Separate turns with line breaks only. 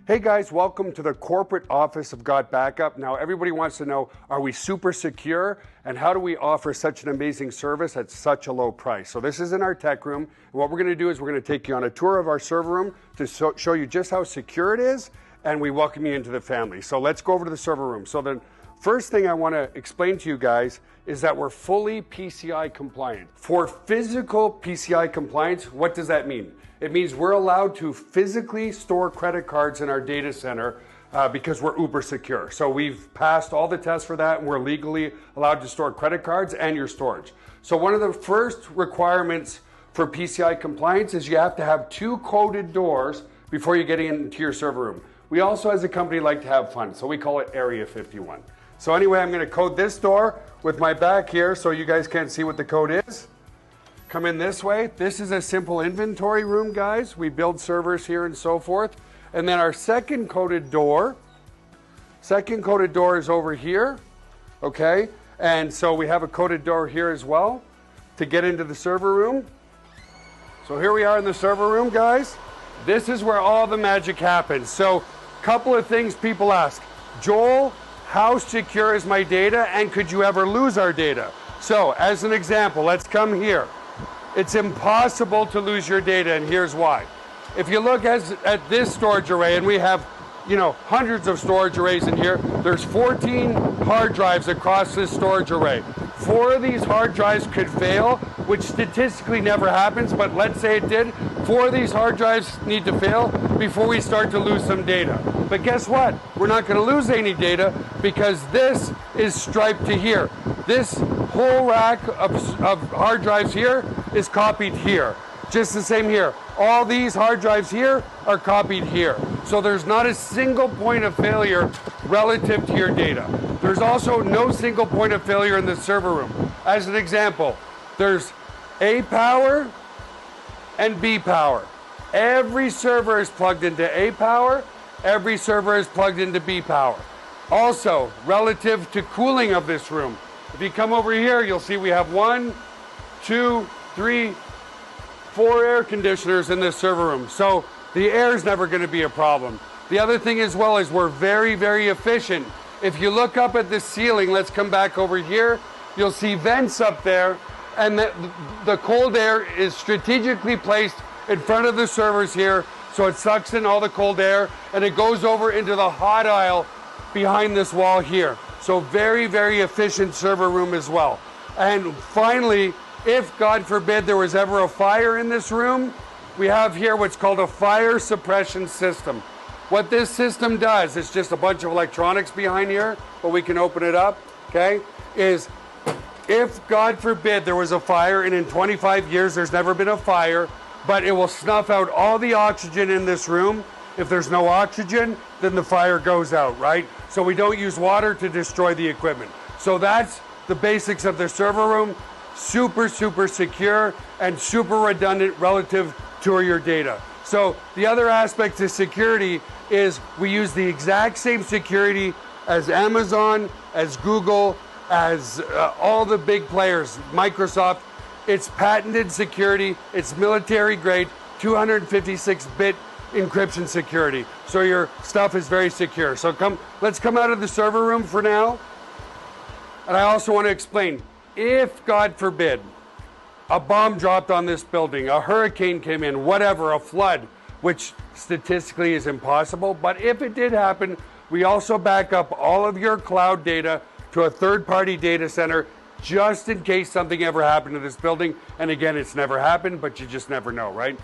Hey guys, welcome to the corporate office of Got Backup. Now everybody wants to know, are we super secure and how do we offer such an amazing service at such a low price? So this is in our tech room. And what we're going to do is we're going to take you on a tour of our server room to show you just how secure it is, and we welcome you into the family. So let's go over to the server room. So the first thing I want to explain to you guys is that we're fully PCI compliant. For physical PCI compliance, what does that mean? It means we're allowed to physically store credit cards in our data center because we're uber secure. So we've passed all the tests for that, and we're legally allowed to store credit cards and your storage. So one of the first requirements for PCI compliance is you have to have 2 coded doors before you get into your server room. We also, as a company, like to have fun, so we call it Area 51. So anyway, I'm going to code this door with my back here so you guys can't see what the code is. Come in this way. This is a simple inventory room, guys. We build servers here and so forth. And then our second coded door is over here, okay? And so we have a coded door here as well to get into the server room. So here we are in the server room, guys. This is where all the magic happens. So a couple of things people ask. Joel, how secure is my data, and could you ever lose our data? So as an example, let's come here. It's impossible to lose your data, and here's why. If you look at this storage array, and we have, hundreds of storage arrays in here, there's 14 hard drives across this storage array. 4 of these hard drives could fail, which statistically never happens, but let's say it did. 4 of these hard drives need to fail before we start to lose some data. But guess what? We're not going to lose any data because this is striped to here. This whole rack of hard drives here is copied here. Just the same here. All these hard drives here are copied here. So there's not a single point of failure relative to your data. There's also no single point of failure in the server room. As an example, there's A power and B power. Every server is plugged into A power. Every server is plugged into B power. Also, relative to cooling of this room, if you come over here, you'll see we have 1, 2, 3, 4 air conditioners in this server room. So the air is never going to be a problem. The other thing as well is we're very, very efficient. If you look up at the ceiling, let's come back over here, you'll see vents up there, and the cold air is strategically placed in front of the servers here, so it sucks in all the cold air, and it goes over into the hot aisle behind this wall here. So very, very efficient server room as well. And finally, if God forbid there was ever a fire in this room, we have here what's called a fire suppression system. What this system does, it's just a bunch of electronics behind here, but we can open it up, okay, is if God forbid there was a fire, and in 25 years there's never been a fire, but it will snuff out all the oxygen in this room. If there's no oxygen, then the fire goes out, right? So we don't use water to destroy the equipment. So that's the basics of the server room. Super, super secure and super redundant relative to your data. So the other aspect to security is we use the exact same security as Amazon, as Google, as all the big players, Microsoft. It's patented security. It's military grade, 256-bit encryption security. So your stuff is very secure. So let's come out of the server room for now. And I also want to explain, if God forbid a bomb dropped on this building, a hurricane came in, whatever, a flood, which statistically is impossible, but if it did happen, we also back up all of your cloud data to a third-party data center just in case something ever happened to this building. And again, it's never happened, but you just never know, right?